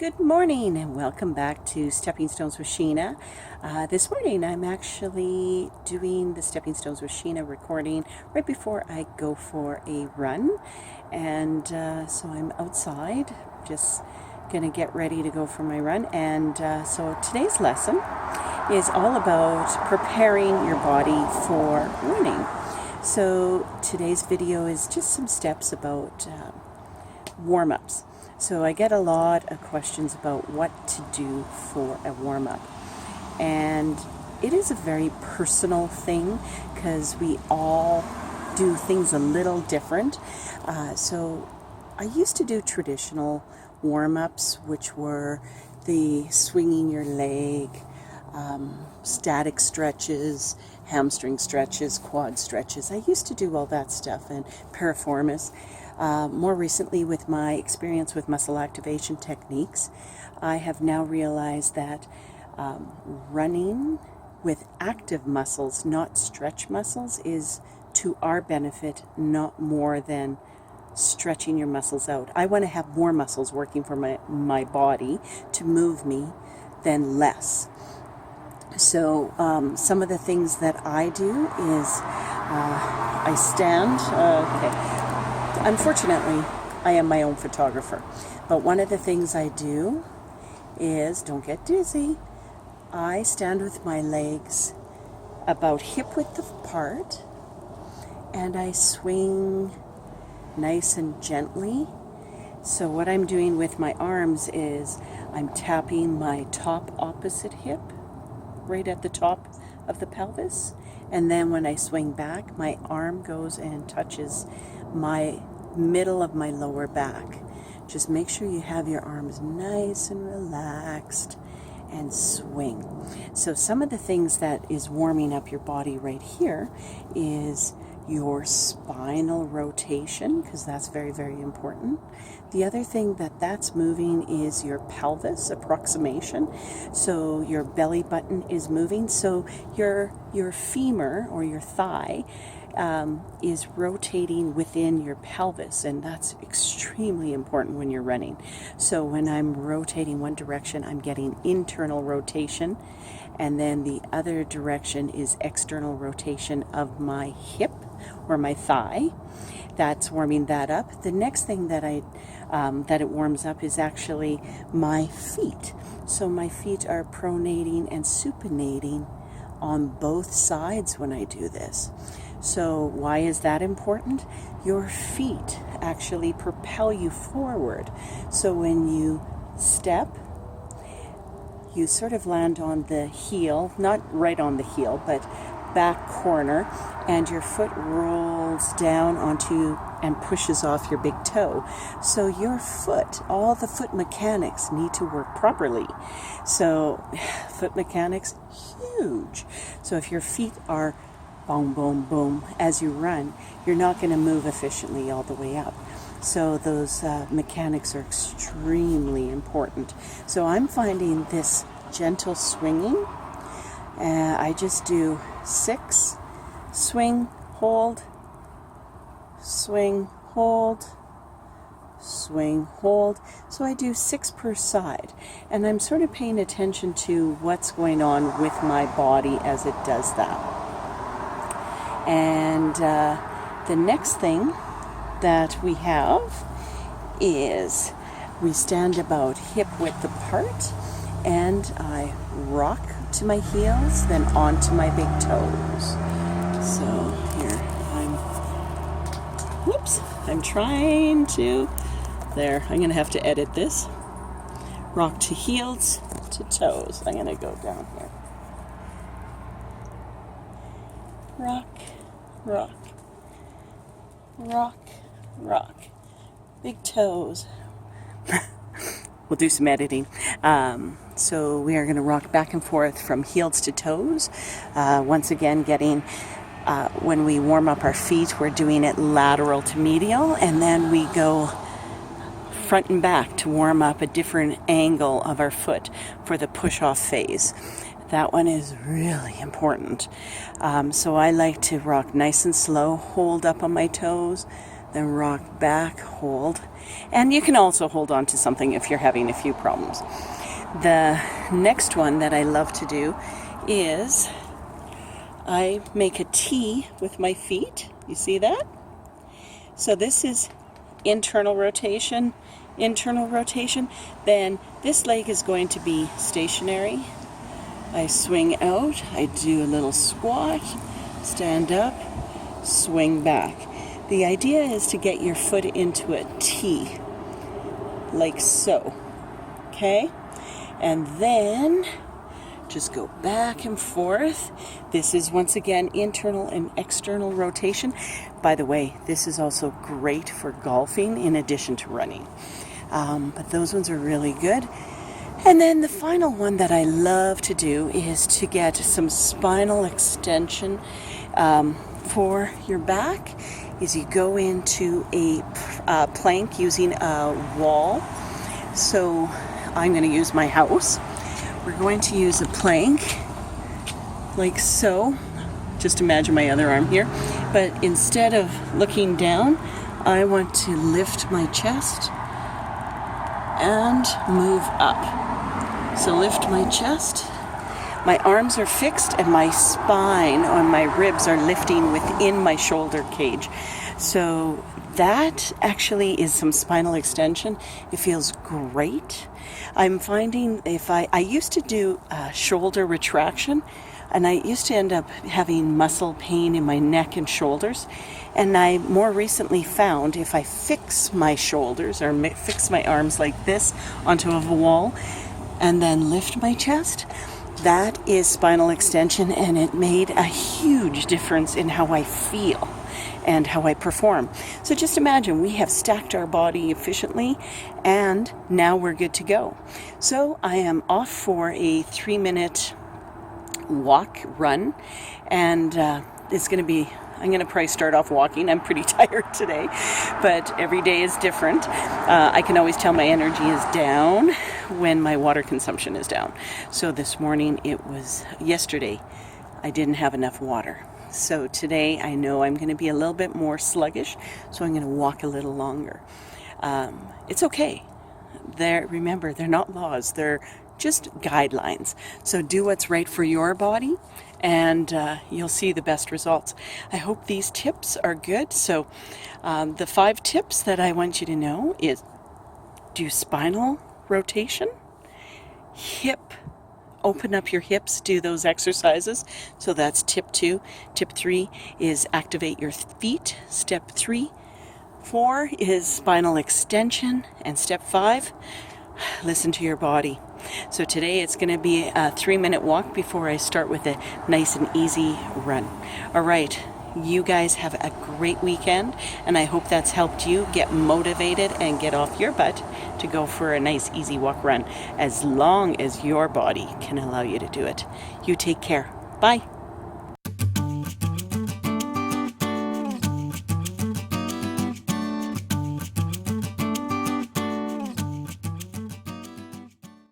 Good morning and welcome back to Stepping Stones with Sheena. This morning I'm actually doing the Stepping Stones with Sheena recording right before I go for a run. And so I'm outside, just going to get ready to go for my run. And so today's lesson is all about preparing your body for running. So today's video is just some steps about warm-ups. So I get a lot of questions about what to do for a warm-up. And it is a very personal thing because we all do things a little different. So I used to do traditional warm-ups, which were the swinging your leg, static stretches, hamstring stretches, quad stretches. I used to do all that stuff, and piriformis. More recently, with my experience with muscle activation techniques, I have now realized that running with active muscles, not stretch muscles, is to our benefit, not more than stretching your muscles out. I want to have more muscles working for my body to move me than less. So some of the things that I do is I stand. Unfortunately, I am my own photographer. But one of the things I do is, don't get dizzy, I stand with my legs about hip width apart and I swing nice and gently. So what I'm doing with my arms is I'm tapping my top opposite hip right at the top of the pelvis, and then when I swing back, my arm goes and touches my middle of my lower back. Just make sure you have your arms nice and relaxed and swing. So some of the things that is warming up your body right here is your spinal rotation, because that's very, very important. The other thing that's moving is your pelvis approximation. So your belly button is moving. So your femur or your thigh is rotating within your pelvis, and that's extremely important when you're running. So when I'm rotating one direction, I'm getting internal rotation, and then the other direction is external rotation of my hip or my thigh. That's warming that up. The next thing that that it warms up is actually my feet. So my feet are pronating and supinating on both sides when I do this. So why is that important? Your feet actually propel you forward. So when you step, you sort of land on the heel, not right on the heel, but back corner, and your foot rolls down onto and pushes off your big toe. So your foot, all the foot mechanics need to work properly. So foot mechanics, huge. So if your feet are boom, boom, boom as you run, you're not going to move efficiently all the way up. So those mechanics are extremely important. So I'm finding this gentle swinging. I just do 6, swing, hold, swing, hold, swing, hold. So I do 6 per side. And I'm sort of paying attention to what's going on with my body as it does that. And the next thing that we have is we stand about hip width apart, and I rock to my heels, then onto my big toes. So here I'm trying to, there, I'm gonna have to edit this. Rock to heels to toes. I'm gonna go down here. Rock, rock, rock, rock. Big toes. We'll do some editing. So we are going to rock back and forth from heels to toes. Once again, when we warm up our feet, we're doing it lateral to medial, and then we go front and back to warm up a different angle of our foot for the push-off phase. That one is really important. So I like to rock nice and slow, hold up on my toes, then rock back, hold. And you can also hold on to something if you're having a few problems. The next one that I love to do is I make a T with my feet. You see that? So this is internal rotation, then this leg is going to be stationary. I swing out, I do a little squat, stand up, swing back. The idea is to get your foot into a T, like so, okay? And then just go back and forth. This is once again internal and external rotation. By the way, this is also great for golfing in addition to running. But those ones are really good. And then the final one that I love to do is to get some spinal extension for your back. Is you go into a plank using a wall. So I'm going to use my house. We're going to use a plank like so. Just imagine my other arm here. But instead of looking down, I want to lift my chest and move up. So lift my chest. My arms are fixed and my spine on my ribs are lifting within my shoulder cage. So that actually is some spinal extension. It feels great. I'm finding I used to do shoulder retraction, and I used to end up having muscle pain in my neck and shoulders. And I more recently found if I fix my shoulders or fix my arms like this onto a wall and then lift my chest, that is spinal extension, and it made a huge difference in how I feel and how I perform. So just imagine we have stacked our body efficiently and now we're good to go. So I am off for a 3-minute walk run, and it's going to be, I'm going to probably start off walking. I'm pretty tired today, but every day is different. I can always tell my energy is down when my water consumption is down. So this morning yesterday I didn't have enough water. So today I know I'm going to be a little bit more sluggish, so I'm going to walk a little longer. It's okay. Remember, they're not laws. They're just guidelines. So do what's right for your body, and you'll see the best results. I hope these tips are good. So the 5 tips that I want you to know is do spinal rotation, open up your hips, do those exercises. So that's tip 2. Tip 3 is activate your feet. Step 3. 4 is spinal extension. And step 5, listen to your body. So today it's going to be a 3-minute walk before I start with a nice and easy run. All right. You guys have a great weekend, and I hope that's helped you get motivated and get off your butt to go for a nice, easy walk run, as long as your body can allow you to do it. You take care. Bye.